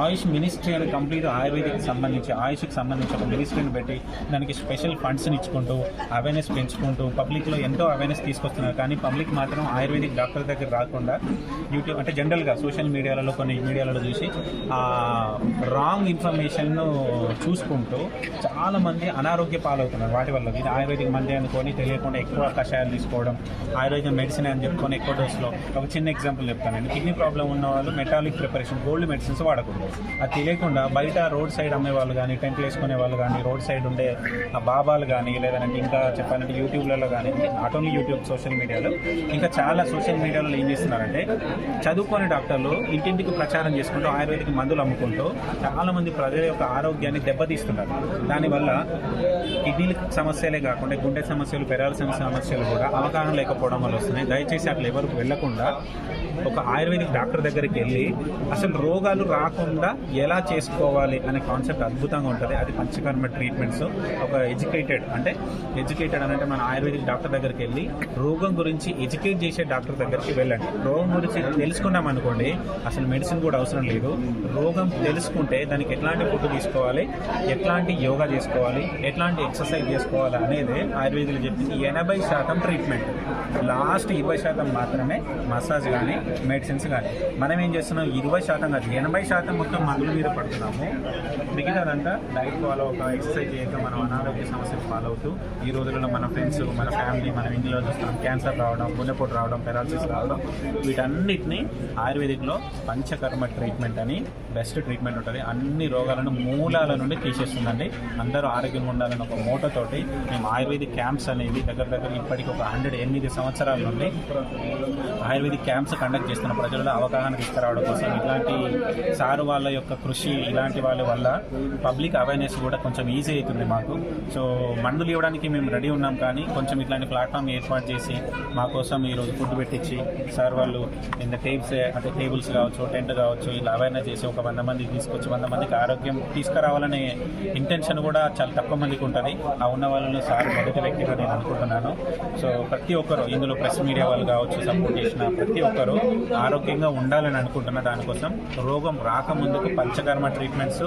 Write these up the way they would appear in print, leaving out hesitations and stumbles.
ఆయుష్ ministry అని complete ayurvedic సంబంధించి ఆయుష్కి సంబంధించి ఒక మినిస్ట్రీని పెట్టి దానికి స్పెషల్ ఫండ్స్ని ఇచ్చుకుంటూ అవేర్నెస్ పెంచుకుంటూ పబ్లిక్లో ఎంతో అవేర్నెస్ తీసుకొస్తున్నారు. కానీ పబ్లిక్ మాత్రం ఆయుర్వేదిక్ డాక్టర్ దగ్గర రాకుండా యూట్యూబ్ అంటే జనరల్గా సోషల్ మీడియాలలో కొన్ని మీడియాలలో చూసి రాంగ్ ఇన్ఫర్మేషన్ను చూసుకుంటూ చాలామంది అనారోగ్య పాలవుతున్నారు. వాటి వల్ల ఇది ఆయుర్వేదిక్ మంది అనుకొని తెలియకుండా ఎక్కువ కషాయాలు తీసుకోవడం, ఆయుర్వేదిక్ మెడిసిన్ అని చెప్పుకొని ఎక్కువ డోస్లో. ఒక చిన్న ఎగ్జాంపుల్ చెప్తానండి. కిడ్నీ ప్రాబ్లం ఉన్న వాళ్ళు మెటాలిక్ ప్రిపరేషన్ గోల్డ్ మెడిసిన్స్ వాడకూడదు. అది తెలియకుండా బయట రోడ్ సైడ్ అమ్మే వాళ్ళు కానీ, టెంట్లు వేసుకునే వాళ్ళు కానీ, రోడ్ సైడ్ ఉండే ఆ బాబాలు కానీ, లేదంటే ఇంకా చెప్పాలంటే యూట్యూబ్లలో కానీ, నాట్ ఓన్లీ యూట్యూబ్ సోషల్ మీడియాలో ఇంకా చాలా సోషల్ మీడియాలో ఏం చేస్తున్నారంటే చదువుకొని డాక్టర్లు ఇంటింటికి ప్రచారం చేసుకుంటూ ఆయుర్వేదిక్ మందులు అమ్ముకుంటూ చాలామంది ప్రజల యొక్క ఆరోగ్యాన్ని దెబ్బతీస్తున్నారు. దానివల్ల కిడ్నీల సమస్యలే కాకుండా గుండె సమస్యలు, పెరాలసిస్ సమస్యలు కూడా అవగాహన లేకపోవడం వల్ల వస్తున్నాయి. దయచేసి అట్లా ఎవరికి వెళ్లకుండా ఒక ఆయుర్వేదిక్ డాక్టర్ దగ్గరికి వెళ్ళి అసలు రోగాలు రాకుండా ఎలా చేసుకోవాలి అనే కాన్సెప్ట్ అద్భుతంగా ఉంటుంది. అది పంచకర్మ ట్రీట్మెంట్స్. ఒక ఎడ్యుకేటెడ్ అంటే మన ఆయుర్వేదిక్ డాక్టర్ దగ్గరికి వెళ్ళి రోగం గురించి ఎడ్యుకేట్ చేసే డాక్టర్ దగ్గరికి వెళ్ళండి. రోగం గురించి తెలుసుకున్నాం అనుకోండి, అసలు మెడిసిన్ కూడా అవసరం లేదు. రోగం తెలుసుకుంటే దానికి ఎట్లాంటి ఫుడ్ తీసుకోవాలి, ఎట్లాంటి యోగా చేసుకోవాలి, ఎట్లాంటి ఎక్సర్సైజ్ చేసుకోవాలి అనేది ఆయుర్వేదిలో చెప్పింది 80% ట్రీట్మెంట్. లాస్ట్ 20% మాత్రమే మసాజ్ కానీ మెడిసిన్స్ కానీ. మనం ఏం చేస్తున్నాం 20% కాదు 80% మొత్తం మందుల మీద పడుతున్నాము. మిగతాదంతా డైట్ ఫాలో ఒక ఎక్సర్సైజ్ చేయక మనం అనారోగ్య సమస్యలు ఫాలో అవుతూ ఈ రోజుల్లో మన ఫ్రెండ్స్, మన ఫ్యామిలీ, మనం ఇంట్లో చూస్తున్నాం క్యాన్సర్ రావడం, గుండెపోటు రావడం, పెరాలసిస్ రావడం. వీటన్నిటిని ఆయుర్వేదిక్లో పంచకర్మ ట్రీట్మెంట్ అని బెస్ట్ ట్రీట్మెంట్ ఉంటుంది. అన్ని రోగాలను మూలాల నుండి తీసేస్తుందండి. అందరూ ఆరోగ్యంగా ఉండాలని ఒక మోటోతోటి మేము ఆయుర్వేదిక్ క్యాంప్స్ అనేవి దగ్గర ఇప్పటికి ఒక 108 సంవత్సరాల నుండి ఆయుర్వేదిక్ క్యాంప్స్ కండక్ట్ చేస్తున్న ప్రజలలో అవగాహన తీసుకురావడం కోసం. ఇలాంటి సారు వాళ్ళ యొక్క కృషి, ఇలాంటి వాళ్ళ వల్ల పబ్లిక్ అవేర్నెస్ కూడా కొంచెం ఈజీ అవుతుంది మాకు. సో మందులు ఇవ్వడానికి మేము రెడీ ఉన్నాం, కానీ కొంచెం ఇట్లాంటి ప్లాట్ఫామ్ ఏర్పాటు చేసి మా కోసం ఈరోజు ఫుడ్ పెట్టించి సార్ వాళ్ళు ఇంత టేబుల్స్ కావచ్చు, టెంట్ కావచ్చు, ఇలా అవేర్నెస్ చేసి ఒక 100 మందికి తీసుకొచ్చి 100 మందికి ఆరోగ్యం తీసుకురావాలనే ఇంటెన్షన్ కూడా చాలా తక్కువ మందికి ఉంటుంది. ఆ ఉన్న వాళ్ళని సార్ మొదటి వ్యక్తిగా నేను అనుకుంటున్నాను. సో ప్రతి ఒక్కరు ఇందులో ప్రెస్ మీడియా వాళ్ళు కావచ్చు, సపోర్ట్ చేసిన ప్రతి ఒక్కరు ఆరోగ్యంగా ఉండాలని అనుకుంటున్న దానికోసం రోగం రాకముందుకు పంచకర్మ ట్రీట్మెంట్స్,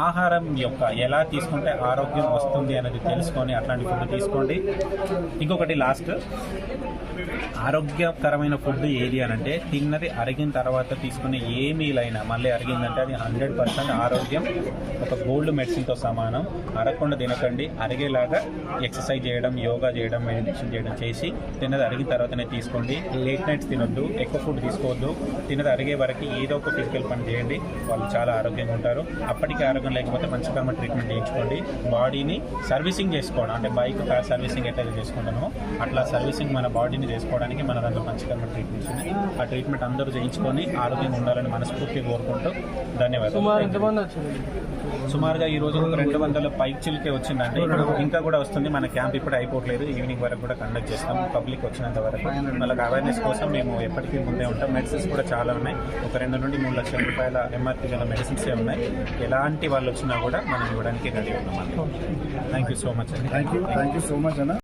ఆహారం యొక్క ఎలా తీసుకుంటే ఆరోగ్యం వస్తుంది అనేది తెలుసుకొని అట్లాంటి ఫుడ్ తీసుకోండి. ఇంకొకటి లాస్ట్, ఆరోగ్యకరమైన ఫుడ్ ఏది అని అంటే తిన్నది అరిగిన తర్వాత తీసుకునే ఏ మీల్ అయినా మళ్ళీ అరిగిందంటే అది 100% ఆరోగ్యం ఒక గోల్డ్ మెడిసిన్తో సమానం. అరగకుండా తినకండి, అరిగేలాగా ఎక్సర్సైజ్ చేయడం, యోగా చేయడం, మెడిటేషన్ చేయడం చేసి తిన్నది అరిగిన తర్వాతనే తీసుకోండి. లేట్ నైట్స్ తినొద్దు, ఎక్కువ ఫుడ్ తీసుకోవద్దు. తిన్నది అరిగే వరకు ఏదో ఒక ఫిజికల్ పని చేయండి, వాళ్ళు చాలా ఆరోగ్యంగా ఉంటారు. అప్పటికీ ఆరోగ్యం లేకపోతే పంచకర్మ ట్రీట్మెంట్ చేయించుకోండి. బాడీని సర్వీసింగ్ చేసుకోవడం అంటే బైక్, కార్ సర్వీసింగ్ ఎట్లయితే చేసుకుంటామో అట్లా సర్వీసింగ్ మన బాడీని చేసుకోవడానికి మన దాంట్లో పంచకర్మ ట్రీట్మెంట్స్ ఉన్నాయి. ఆ ట్రీట్మెంట్ అందరూ చేయించుకొని ఆరోగ్యంగా ఉండాలని మనస్ఫూర్తిగా కోరుకుంటూ ధన్యవాదాలు. సుమారుగా ఈ రోజు 200 పైచిలకే వచ్చిందంటే ఇంకా కూడా వస్తుంది. మన క్యాంప్ ఇప్పుడు అయిపోవట్లేదు, ఈవినింగ్ వరకు కూడా కండక్ట్ చేస్తాం. పబ్లిక్ వచ్చినంత వరకు వాళ్ళకి అవేర్నెస్ కోసం మేము ఎప్పటికీ ముందే ఉంటాం. మెడిసిన్స్ కూడా చాలా ఉన్నాయి. ఒక 2 నుండి 3 లక్షల రూపాయల ఎంఆర్పీ గల మెడిసిన్సే ఉన్నాయి. ఎలాంటి వాళ్ళు వచ్చినా కూడా మనం ఇవ్వడానికి రెడీ ఉన్నాం. థ్యాంక్ యూ సో మచ్ అండి. థ్యాంక్ యూ సో మచ్ అన్న.